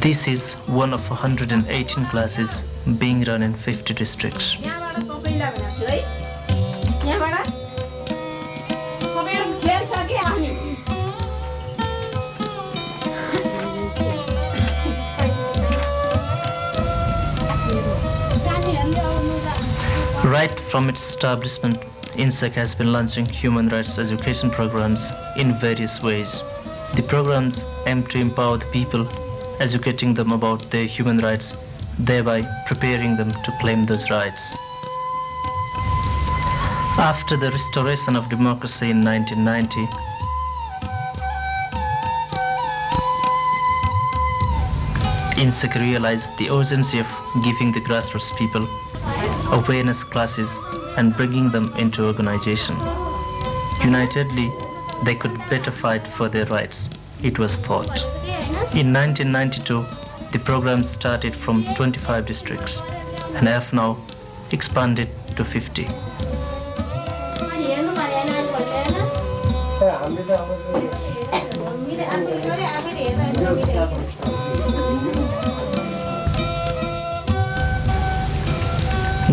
This is one of 118 classes being run in 50 districts. Right from its establishment, INSEC has been launching human rights education programs in various ways. The programs aim to empower the people, educating them about their human rights, thereby preparing them to claim those rights. After the restoration of democracy in 1990, INSEC realized the urgency of giving the grassroots people awareness classes and bringing them into organization. Unitedly, they could better fight for their rights, it was thought. In 1992, the program started from 25 districts and have now expanded to 50.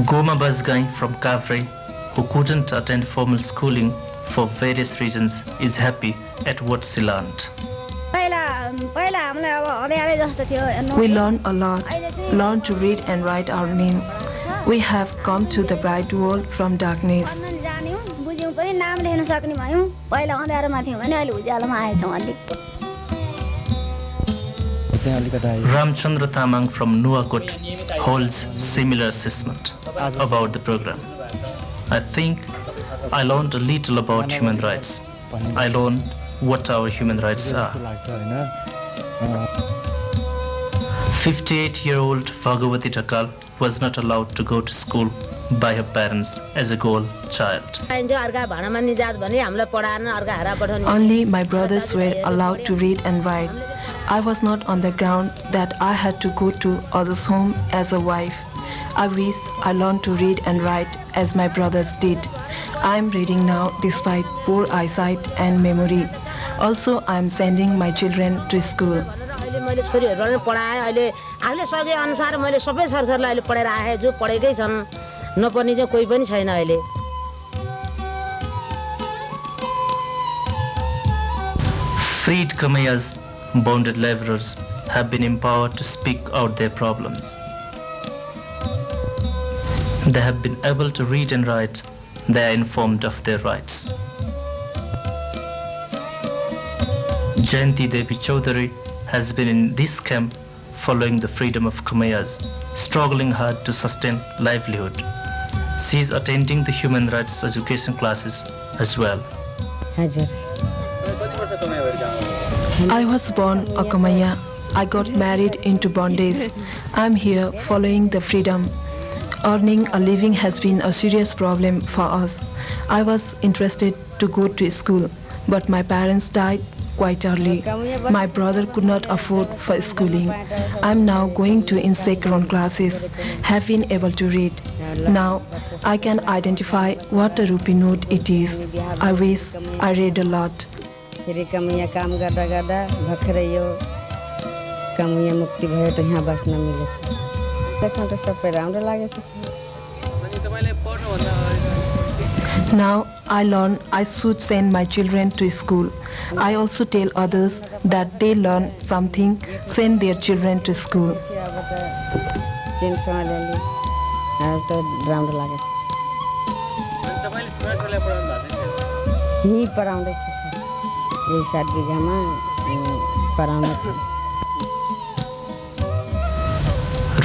Goma Basgai from Kavre, who couldn't attend formal schooling for various reasons, is happy at what she learned. We learned a lot, learned to read and write our names. We have come to the bright world from darkness. Ramchandra Tamang from Nuwakot holds similar assessment about the program. I think I learned a little about human rights. I learned what our human rights are. 58-year-old Bhagavati Takal was not allowed to go to school by her parents as a girl child. Only my brothers were allowed to read and write. I was not on the ground that I had to go to others' home as a wife. I wish I learned to read and write as my brothers did. I am reading now despite poor eyesight and memory. Also, I am sending my children to school. Freed Kamayas, bonded laborers, have been empowered to speak out their problems. They have been able to read and write. They are informed of their rights. Jayanti Devi Chaudhary has been in this camp following the freedom of Kamayas, struggling hard to sustain livelihood. She is attending the human rights education classes as well. I was born a Kamaya. I got married into bondage. I'm here following the freedom. Earning a living has been a serious problem for us. I was interested to go to school, but my parents died quite early. My brother could not afford for schooling. I'm now going to INSEC classes, have been able to read. Now I can identify what a rupee note it is. I wish I read a lot. Now I learn I should send my children to school. I also tell others that they learn something, send their children to school.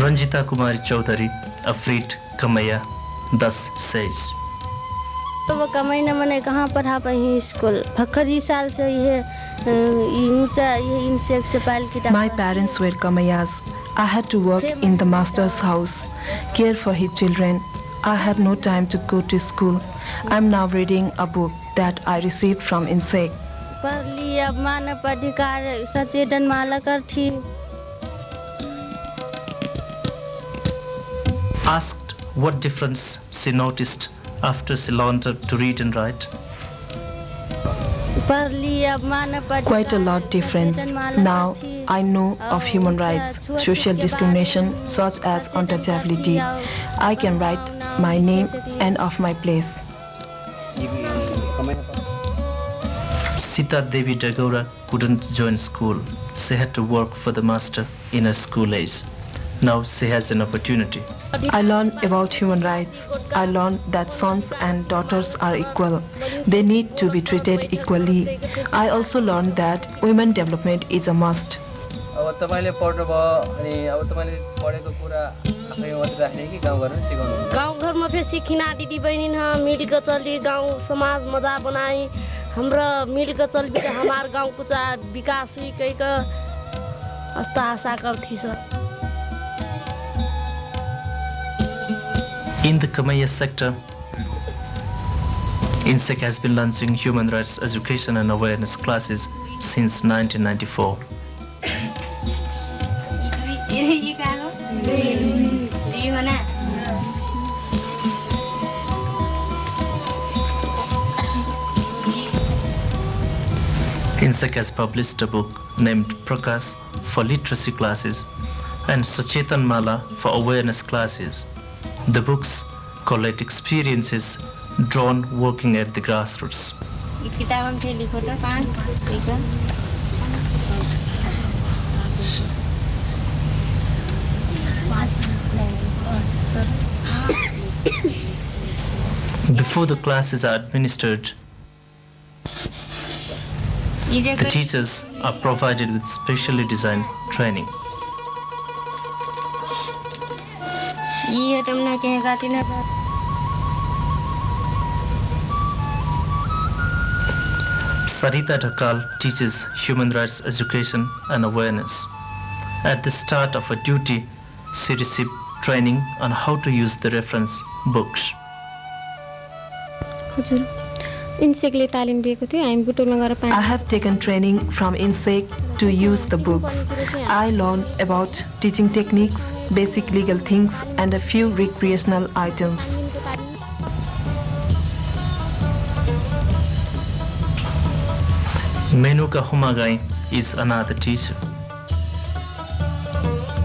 Ranjita Kumari Chaudhary, a freed Kamaya, thus says. तो वो कमाई न मने कहाँ पढ़ा पाई school फखरी साल से ये ऊंचा ये इंसेक्ट से पाल की My parents were Kamayas. I had to work in the master's house, care for his children. I had no time to go to school. I'm now reading a book that I received from INSEC. पढ़ ली अब मानव अधिकार सचेतन माला कर थी. Asked what difference she noticed after she learned to read and write. पढ़ ली अब मानव अधिकार Quite a lot difference. Now I know of human rights, social discrimination such as untouchability. I can write my name and of my place. Sita Devi Dagora couldn't join school. She had to work for the master in her school age. Now she has an opportunity. I learned about human rights. I learned that sons and daughters are equal. They need to be treated equally. I also learned that women development is a must. अब तपाईले पढ्नु भयो अनि अब तपाईले पढेको कुरा आफै मात्र राख्ने कि गाउँ घरमा सिकाउनु गांव घर में फिर सीखना दीदी बहनी ना मिल कर चली गांव समाज मजा बनाई हमरा मिल कर चल भी हमार गांव कुछ विकास हुई कई का आशा करती sir. In the Kamaya sector, INSEC has been launching human rights education and awareness classes since 1994. INSEC has published a book named Prakash for literacy classes and Sachetan Mala for awareness classes. The books collect experiences drawn working at the grassroots. Before the classes are administered, the teachers are provided with specially designed training. Sarita Dhakal teaches human rights education and awareness. At the start of her duty, she received training on how to use the reference books. I have taken training from INSEC to use the books. I learned about teaching techniques, basic legal things, and a few recreational items. Menuka Humagai is another teacher.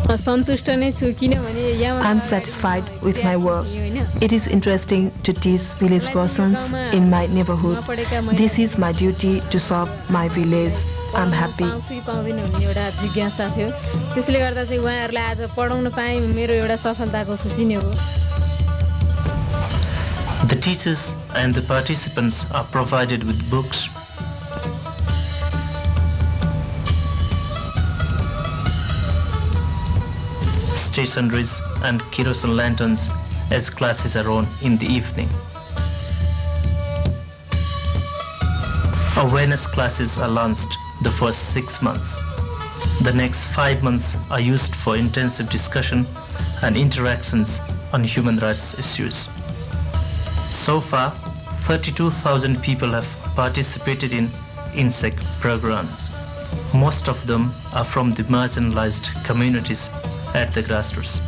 I'm satisfied with my work. It is interesting to teach village persons in my neighborhood. This is my duty to serve my village. I'm happy. The teachers and the participants are provided with books, stationaries and kerosene lanterns as classes are on in the evening. Awareness classes are launched the first 6 months. The next 5 months are used for intensive discussion and interactions on human rights issues. So far, 32,000 people have participated in INSEC programs. Most of them are from the marginalized communities at the grassroots.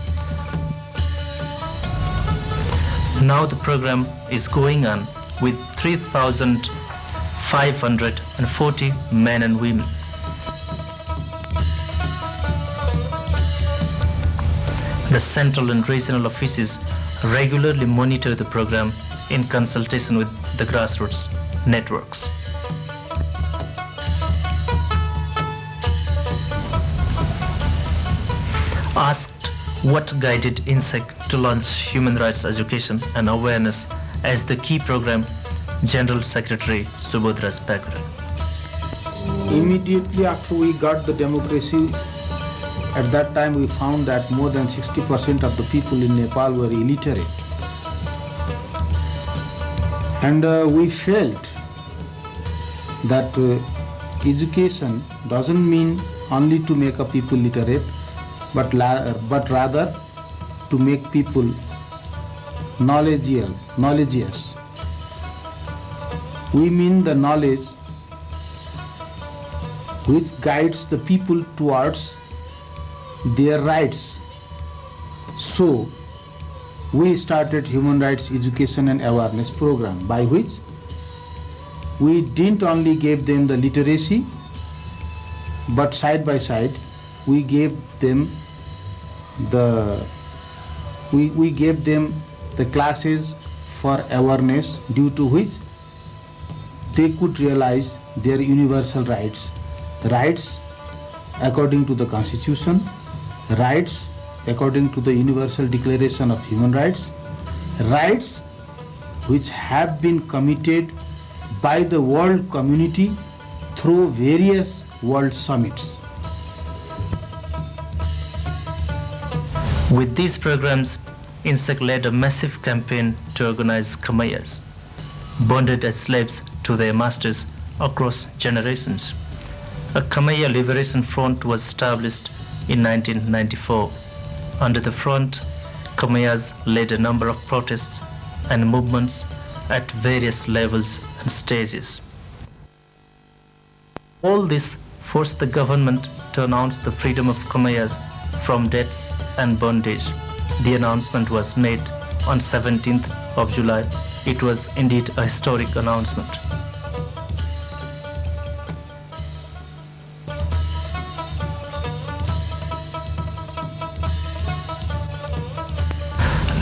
Now the program is going on with 3,540 men and women. The central and regional offices regularly monitor the program in consultation with the grassroots networks. Asked what guided INSEC to launch human rights education and awareness as the key program, General Secretary Subodhraj Pekura. Immediately after we got the democracy, at that time we found that more than 60% of the people in Nepal were illiterate. And we felt that education doesn't mean only to make a people literate, but rather to make people knowledgeous. We mean the knowledge which guides the people towards their rights. So, we started Human Rights Education and Awareness Program, by which we didn't only give them the literacy, but side by side we gave them the classes for awareness, due to which they could realize their universal rights according to the Constitution, rights according to the Universal Declaration of Human Rights, rights which have been committed by the world community through various world summits. With these programs, INSEC led a massive campaign to organize Khamayas, bonded as slaves to their masters across generations. A Khamaya Liberation Front was established in 1994. Under the front, Khamayas led a number of protests and movements at various levels and stages. All this forced the government to announce the freedom of Khamayas from debts and bondage. The announcement was made on 17th of July. It was indeed a historic announcement.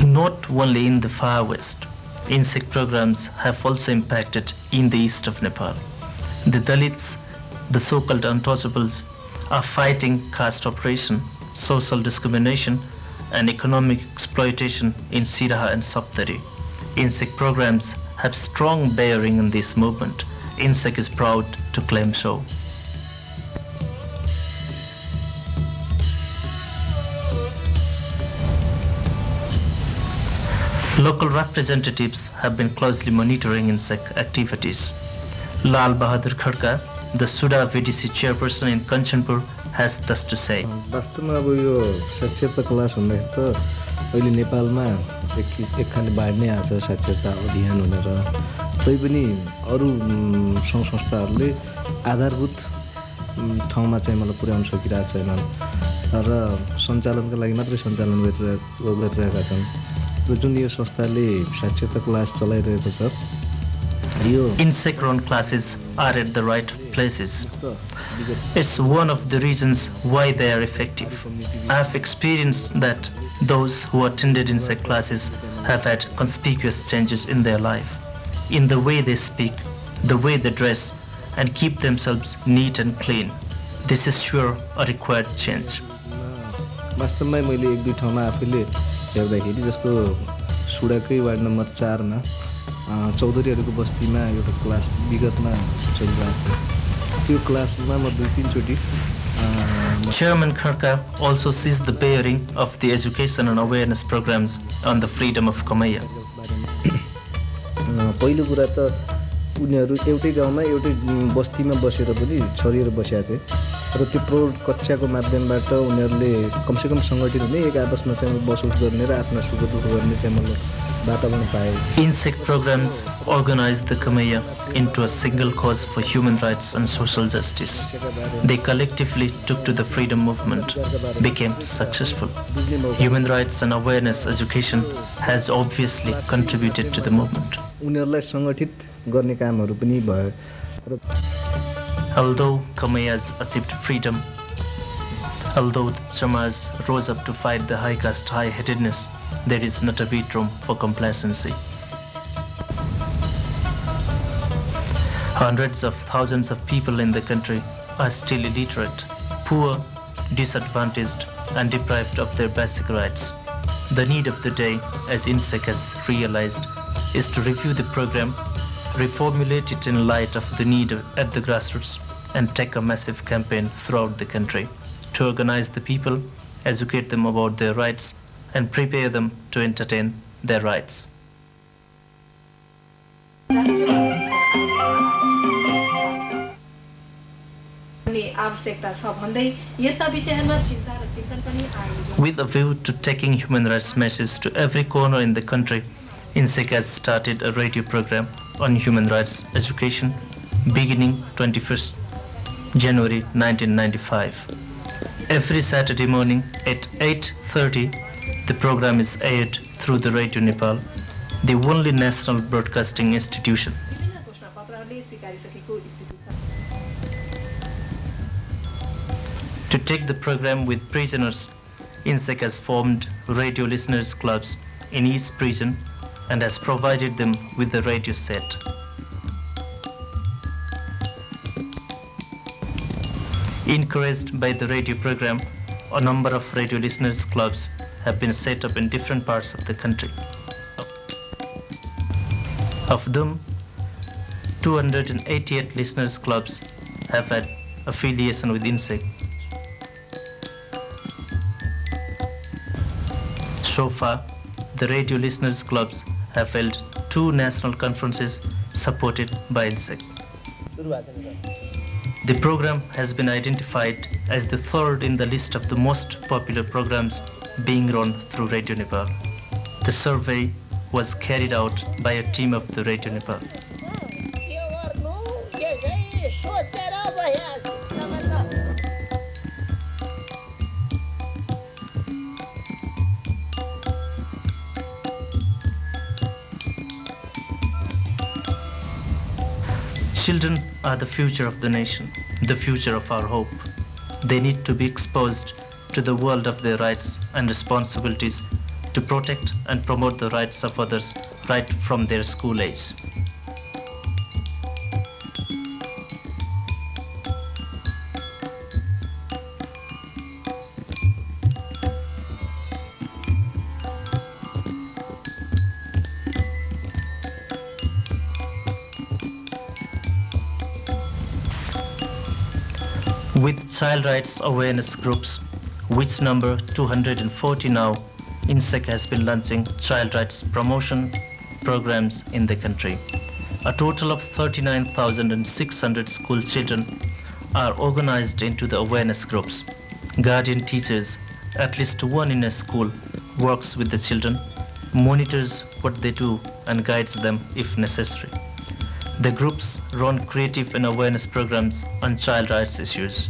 Not only in the far west, INSEC programs have also impacted in the east of Nepal. The Dalits, the so-called untouchables, are fighting caste oppression, social discrimination, and economic exploitation in Siraha and Saptari. INSEC programs have strong bearing in this movement. INSEC is proud to claim so. Local representatives have been closely monitoring INSEC activities. Lal Bahadur Khadka, the Suda VDC chairperson in Kanchanpur, has thus to say. वास्तवमा अब यो साक्षरता class भन्दाखेरि त अहिले नेपालमा एक खाले बाढ नै आएको छ साक्षरता अभियान भनेर। तैपनि अरू सङ्घ संस्थाहरूले आधारभूत ठाउँमा चाहिँ मलाई पुर्याउन सकिरहेको छैनन् र सञ्चालनका लागि मात्रै सञ्चालन गरिरहेका छन्। र जुन यो संस्थाले साक्षरता क्लास चलाइरहेको छ, INSEC-run classes are at the right places. It's one of the reasons why they are effective. I have experienced that those who attended INSEC classes have had conspicuous changes in their life, in the way they speak, the way they dress, and keep themselves neat and clean. This is sure a required change. वास्तवमै मैले एक दुई ठाउँमा आफैले हेर्दाखेरि जस्तो सुडाकै ward number 4 मा चौधरीहरूको बस्तीमा एउटा क्लास विगतमा चलिरहेको थियो। त्यो क्लासमा म 2-3 चोटि Chairman Khadka also sees the bearing of the education and awareness programs on the freedom of Khamaya. पहिलो कुरा त उनीहरू एउटै गाउँमा एउटै बस्तीमा बसेर पनि छरिएर बसेका थिए र त्यो प्रौढ कक्षाको माध्यमबाट उनीहरूले कमसेकम सङ्गठित हुने एक आपसमा चाहिँ बसोस गर्ने र आफ्ना सुख दुःख गर्ने चाहिँ मतलब वातावरण पाए। INSEC programs organized the Khamaya into a single cause for human rights and social justice. They collectively took to the freedom movement, became successful. Human rights and awareness education has obviously contributed to the movement. उनीहरूलाई सङ्गठित गर्ने कामहरू पनि भयो। Although Khamayas achieved freedom, although Chamas rose up to fight the high caste high-headedness, there is not a bit room for complacency. Hundreds of thousands of people in the country are still illiterate, poor, disadvantaged, and deprived of their basic rights. The need of the day, as INSEC has realized, is to review the program, reformulate it in light of the need at the grassroots, and take a massive campaign throughout the country to organize the people, educate them about their rights, and prepare them to entertain their rights. With a view to taking human rights message to every corner in the country, INSEC has started a radio program on human rights education beginning 21st January 1995. Every Saturday morning at 8:30, the program is aired through the Radio Nepal, the only national broadcasting institution. To take the program with prisoners, INSEC has formed radio listeners clubs in each prison and has provided them with a radio set. Encouraged by the radio program, a number of radio listeners clubs have been set up in different parts of the country. Of them, 288 listeners clubs have had affiliation with INSEC. So far, the radio listeners clubs have held 2 national conferences supported by INSEC. The program has been identified as the 3rd in the list of the most popular programs being run through Radio Nepal. The survey was carried out by a team of the Radio Nepal. Children are the future of the nation, the future of our hope. They need to be exposed to the world of their rights and responsibilities to protect and promote the rights of others right from their school age. With child rights awareness groups, which number 240 now, INSEC has been launching child rights promotion programs in the country. A total of 39,600 school children are organized into the awareness groups. Guardian teachers, at least one in a school, works with the children, monitors what they do and guides them if necessary. The groups run creative and awareness programs on child rights issues.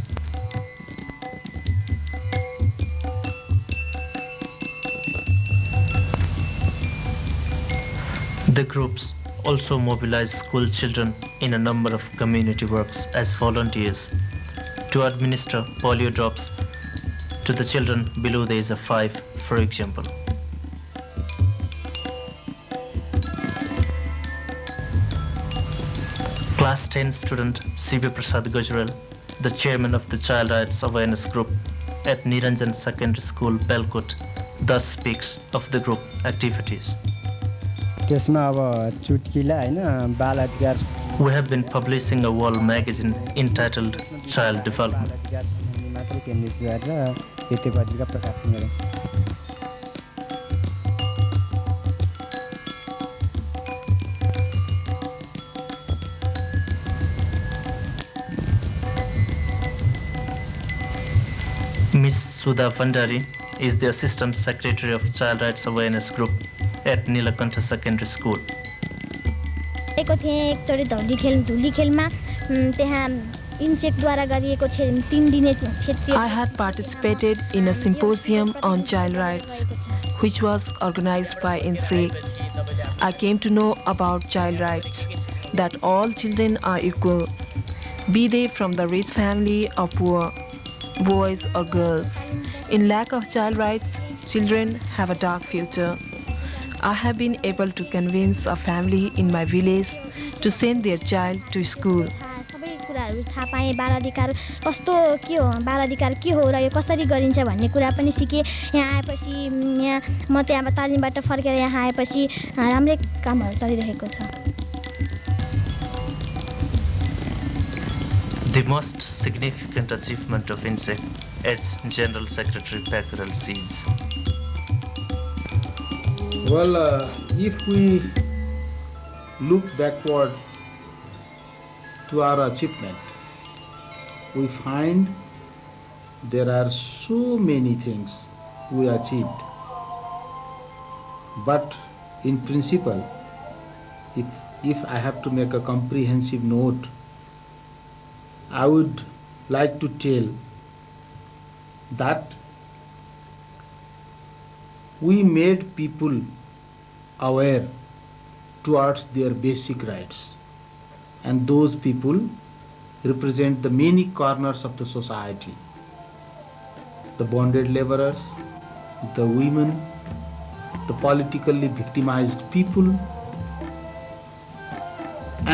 The groups also mobilize school children in a number of community works as volunteers to administer polio drops to the children below the age of 5, for example. Class 10 student Siva Prasad Gujral, the chairman of the Child Rights Awareness Group at Niranjan Secondary School, Belkot, thus speaks of the group activities. We have been publishing a wall magazine entitled Child Development. Ms. Sudha Vandari is the Assistant Secretary of Child Rights Awareness Group at Nilakantha Secondary School. I had participated in a symposium on child rights, which was organized by INSEC. I came to know about child rights, that all children are equal, be they from the rich family or poor, boys or girls. In lack of child rights, children have a dark future. I have been able to convince a family in my village to to send their child to school. सबै कुराहरू थाहा पाएँ बाल अधिकार कस्तो के हो बाल अधिकार के हो र यो कसरी गरिन्छ भन्ने कुरा पनि सिकेँ यहाँ आएपछि यहाँ म त्यहाँ तालिमबाट फर्केर यहाँ आएपछि राम्रै कामहरू चलिरहेको छ The most significant achievement of INSEC, its General Secretary Packerel sees. Well, if we look backward to our achievement, we find there are so many things we achieved. But in principle, if I have to make a comprehensive note, I would like to tell that we made people aware towards their basic rights, and those people represent the many corners of the society: the bonded laborers, the women, the politically victimized people,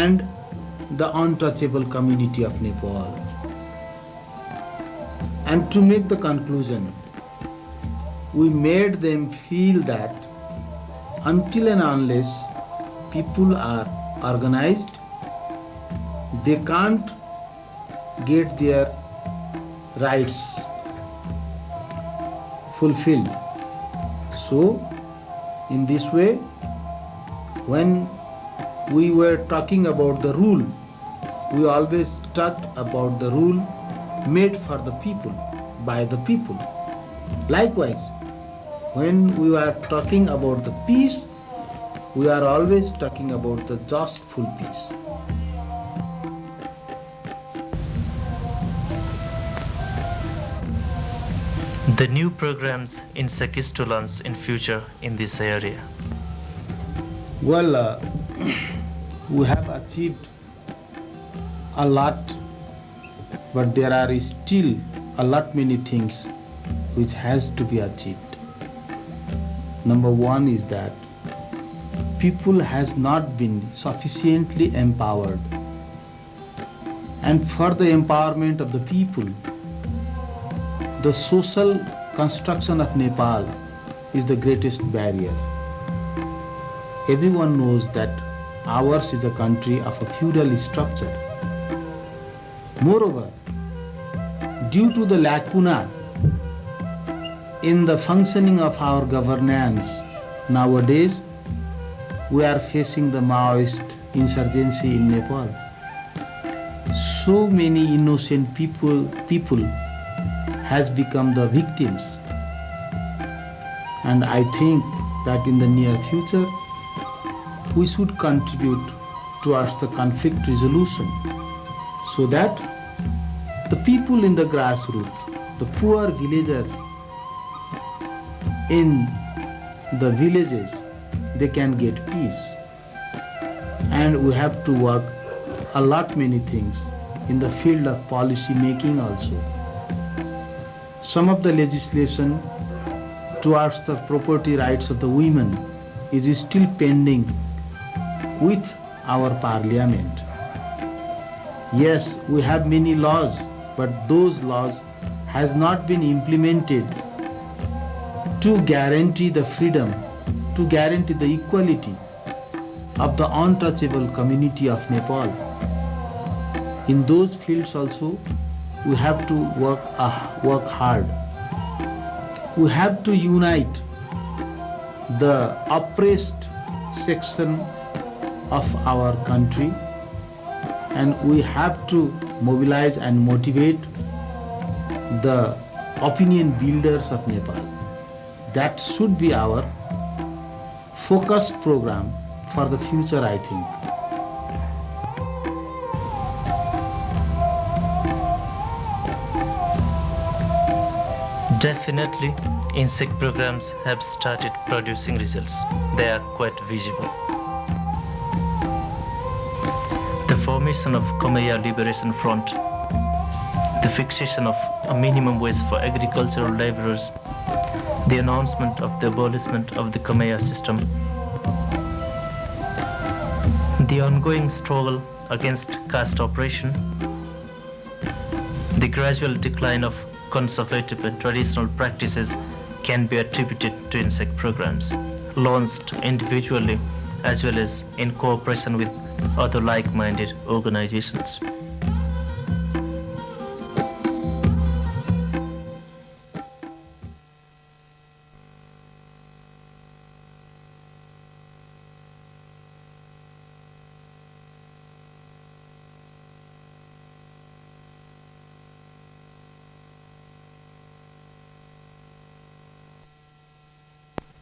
and the untouchable community of Nepal. And to make the conclusion, we made them feel that until and unless people are organized, they can't get their rights fulfilled. So, in this way, when we were talking about the rule, we always talked about the rule made for the people, by the people. Likewise, when we are talking about the peace, we are always talking about the just full peace. The new programs INSEC is to launch in future in this area. Well, we have achieved a lot, but there are still a lot many things which has to be achieved. Number one is that people has not been sufficiently empowered, and for the empowerment of the people, the social construction of Nepal is the greatest barrier. Everyone knows that ours is a country of a feudal structure. Moreover, due to the lacuna in the functioning of our governance, nowadays we are facing the Maoist insurgency in Nepal. So many innocent people has become the victims, and I think that in the near future we should contribute towards the conflict resolution, so that the people in the grassroots, the poor villagers in the villages, they can get peace. And we have to work a lot many things in the field of policy making also. Some of the legislation towards the property rights of the women is still pending with our parliament. Yes, we have many laws, but those laws has not been implemented to guarantee the freedom, to guarantee the equality of the untouchable community of Nepal. In those fields also, we have to work hard. We have to unite the oppressed section of our country, and we have to mobilize and motivate the opinion builders of Nepal. That should be our focused program for the future, I think. Definitely, INSEC programs have started producing results. They are quite visible. The formation of Kamaiya Liberation Front, the fixation of a minimum wage for agricultural laborers, the announcement of the abolishment of the Kamaiya system, the ongoing struggle against caste oppression, the gradual decline of conservative and traditional practices can be attributed to insect programs, launched individually as well as in cooperation with other like-minded organizations.